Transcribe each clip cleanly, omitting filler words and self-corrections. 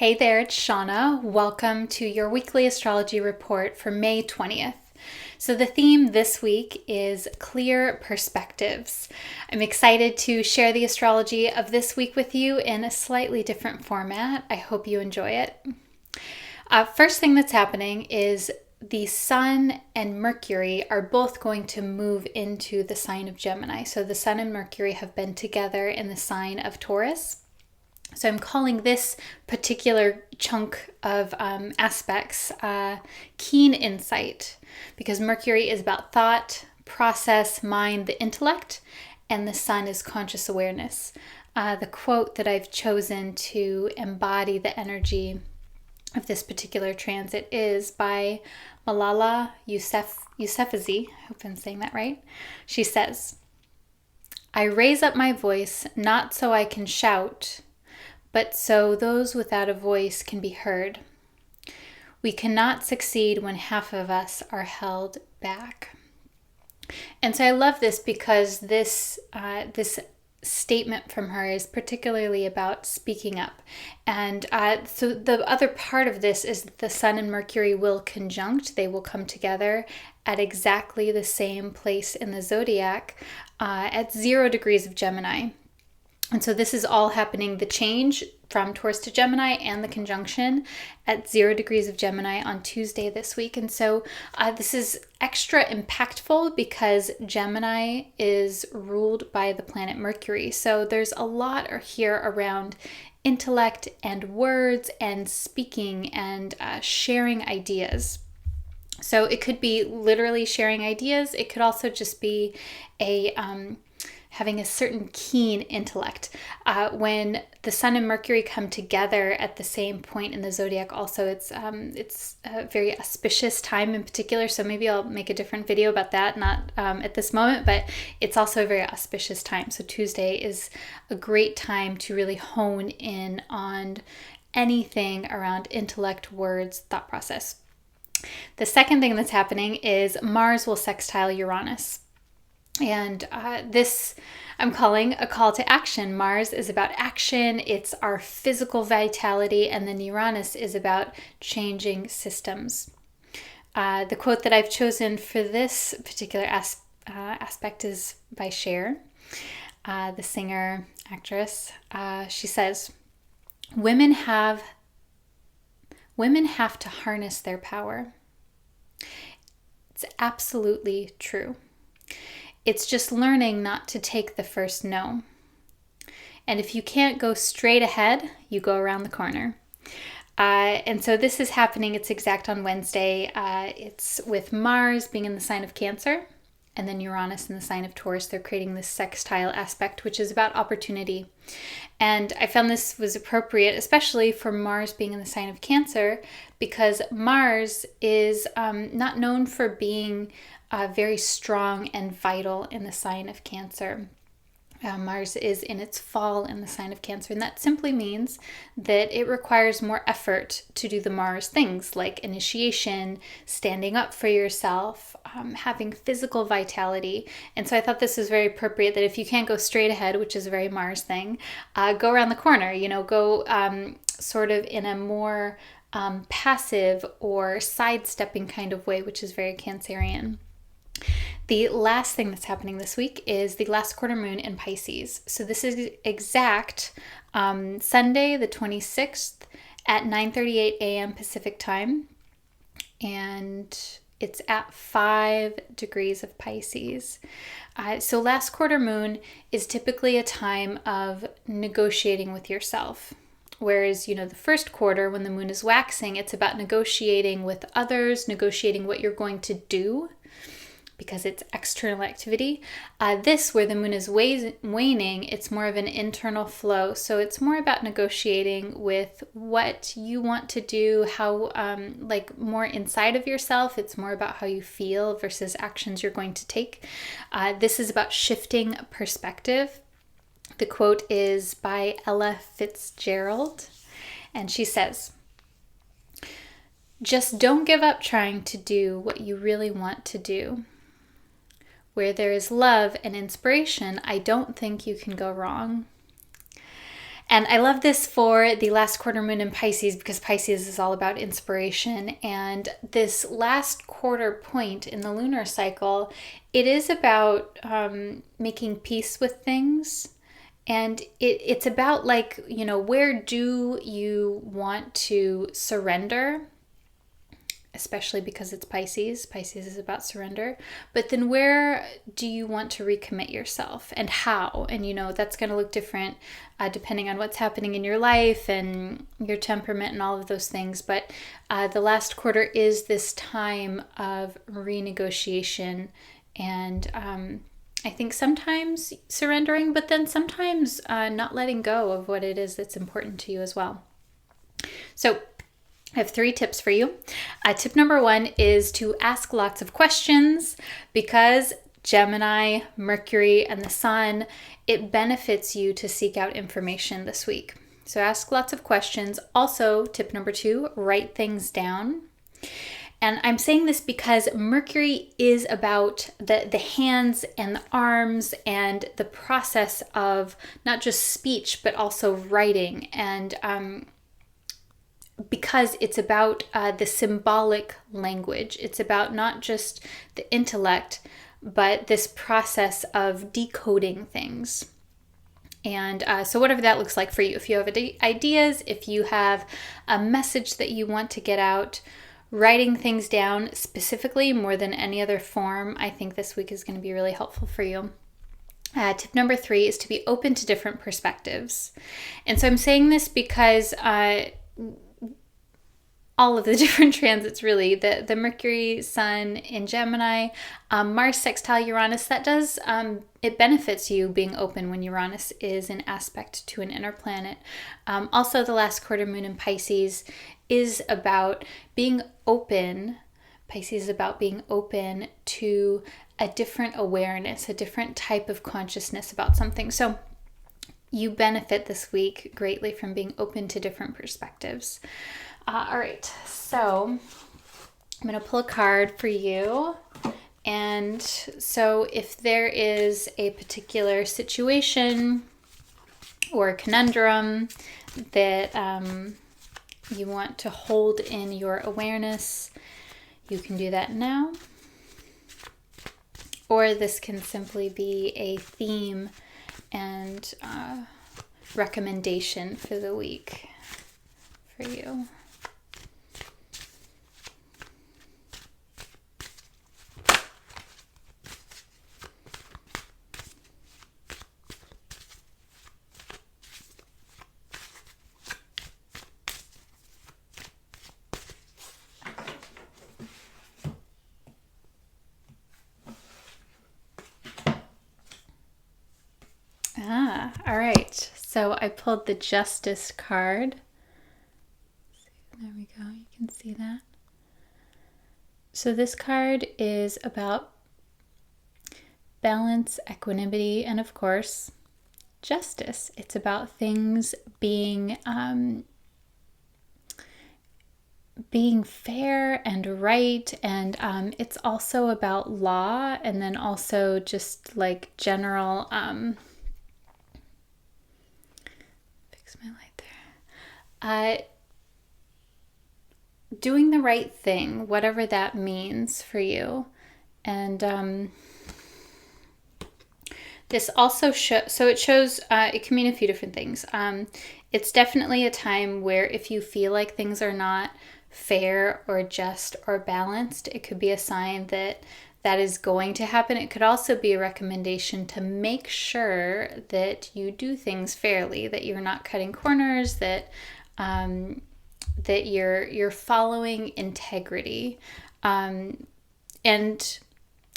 Hey there, it's Shauna. Welcome to your weekly astrology report for May 20th. So the theme this week is clear perspectives. I'm excited to share the astrology of this week with you in a slightly different format. I hope you enjoy it. First thing that's happening is the Sun and Mercury are both going to move into the sign of Gemini. So the Sun and Mercury have been together in the sign of Taurus. So I'm calling this particular chunk of aspects keen insight, because Mercury is about thought, process, mind, the intellect, and the Sun is conscious awareness. The quote that I've chosen to embody the energy of this particular transit is by Malala Yousafzai. I hope I'm saying that right. She says, "I raise up my voice not so I can shout, but so those without a voice can be heard. We cannot succeed when half of us are held back." And so I love this because this statement from her is particularly about speaking up. And so the other part of this is that the Sun and Mercury will conjunct. They will come together at exactly the same place in the zodiac at 0 degrees of Gemini. And so this is all happening, the change from Taurus to Gemini and the conjunction at 0 degrees of Gemini on Tuesday this week. And so this is extra impactful because Gemini is ruled by the planet Mercury. So there's a lot here around intellect and words and speaking and sharing ideas. So it could be literally sharing ideas. It could also just be having a certain keen intellect. When the Sun and Mercury come together at the same point in the zodiac, also it's a very auspicious time in particular. So maybe I'll make a different video about that, not at this moment, but it's also a very auspicious time. So Tuesday is a great time to really hone in on anything around intellect, words, thought process. The second thing that's happening is Mars will sextile Uranus. And this I'm calling a call to action. Mars is about action. It's our physical vitality. And then Uranus is about changing systems. The quote that I've chosen for this particular aspect is by Cher, the singer, actress. She says, women have to harness their power. It's absolutely true. It's just learning not to take the first no. And if you can't go straight ahead, you go around the corner. And so this is happening, it's exact on Wednesday. It's with Mars being in the sign of Cancer and then Uranus in the sign of Taurus. They're creating this sextile aspect, which is about opportunity. And I found this was appropriate, especially for Mars being in the sign of Cancer, because Mars is not known for being very strong and vital in the sign of Cancer. Mars is in its fall in the sign of Cancer, and that simply means that it requires more effort to do the Mars things like initiation, standing up for yourself, having physical vitality. And so I thought this was very appropriate that if you can't go straight ahead, which is a very Mars thing, go around the corner, go sort of in a more passive or sidestepping kind of way, which is very Cancerian. The last thing that's happening this week is the last quarter moon in Pisces. So this is exact Sunday, the 26th at 9:38 a.m. Pacific time. And it's at 5 degrees of Pisces. So last quarter moon is typically a time of negotiating with yourself. Whereas, the first quarter, when the moon is waxing, it's about negotiating with others, negotiating what you're going to do, because it's external activity. This, where the moon is waning, it's more of an internal flow. So it's more about negotiating with what you want to do, how, more inside of yourself. It's more about how you feel versus actions you're going to take. This is about shifting perspective. The quote is by Ella Fitzgerald, and she says, "Just don't give up trying to do what you really want to do. Where there is love and inspiration, I don't think you can go wrong." And I love this for the last quarter moon in Pisces, because Pisces is all about inspiration. And this last quarter point in the lunar cycle, it is about making peace with things. And it's about, like, you know, where do you want to surrender? Especially because it's Pisces. Pisces is about surrender. But then where do you want to recommit yourself, and how? And, you know, that's going to look different depending on what's happening in your life and your temperament and all of those things. But the last quarter is this time of renegotiation and I think sometimes surrendering, but then sometimes not letting go of what it is that's important to you as well. So I have 3 tips for you. Tip number 1 is to ask lots of questions, because Gemini, Mercury, and the Sun, it benefits you to seek out information this week. So ask lots of questions. Also, tip number 2, write things down. And I'm saying this because Mercury is about the hands and the arms and the process of not just speech, but also writing. And because it's about the symbolic language. It's about not just the intellect, but this process of decoding things. And so whatever that looks like for you, if you have ideas, if you have a message that you want to get out, writing things down specifically more than any other form, I think this week is going to be really helpful for you. Tip number 3 is to be open to different perspectives. And so I'm saying this because all of the different transits, really, the Mercury, Sun in Gemini, Mars sextile Uranus, that does, it benefits you being open when Uranus is in aspect to an inner planet. Also, the last quarter moon in Pisces is about being open. Pisces is about being open to a different awareness, a different type of consciousness about something. So you benefit this week greatly from being open to different perspectives. All right, so I'm going to pull a card for you. And so if there is a particular situation or conundrum that you want to hold in your awareness, you can do that now. Or this can simply be a theme and recommendation for the week for you. All right. So I pulled the Justice card. There we go. You can see that. So this card is about balance, equanimity, and of course, justice. It's about things being fair and right, and it's also about law, and then also just like general fix my light there, doing the right thing, whatever that means for you. And this also it can mean a few different things. It's definitely a time where if you feel like things are not fair or just or balanced, it could be a sign that that is going to happen. It could also be a recommendation to make sure that you do things fairly, that you're not cutting corners, that that you're following integrity, and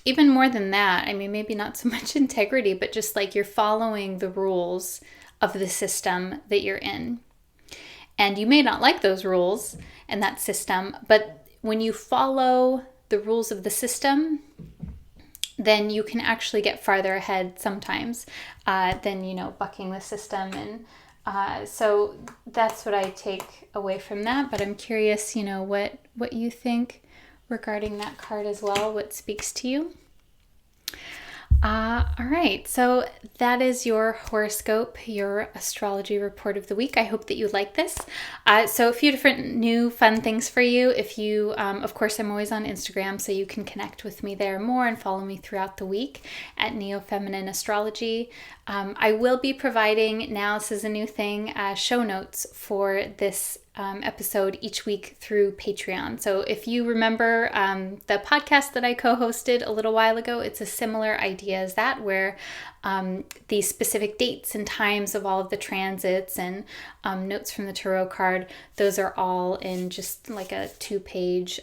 even more than that, I mean, maybe not so much integrity, but just like you're following the rules of the system that you're in. And you may not like those rules and that system, but when you follow the rules of the system, then you can actually get farther ahead sometimes than, bucking the system. And so that's what I take away from that. But I'm curious, what you think regarding that card as well, what speaks to you. All right, so that is your horoscope, your astrology report of the week. I hope that you like this. So a few different new fun things for you. If you, of course, I'm always on Instagram, so you can connect with me there more and follow me throughout the week at Neo-Feminine Astrology. I will be providing, now this is a new thing, show notes for this episode each week through Patreon. So if you remember the podcast that I co-hosted a little while ago, it's a similar idea as that, where the specific dates and times of all of the transits and notes from the tarot card, those are all in just like a 2-page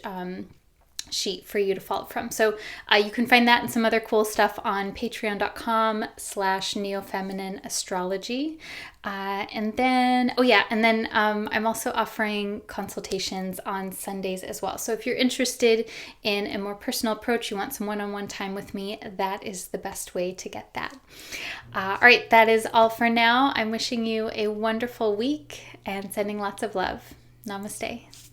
sheet for you to follow from. So you can find that and some other cool stuff on patreon.com/neofeminine astrology. And then I'm also offering consultations on Sundays as well. So if you're interested in a more personal approach, you want some one-on-one time with me, that is the best way to get that. All right, that is all for now. I'm wishing you a wonderful week and sending lots of love. Namaste.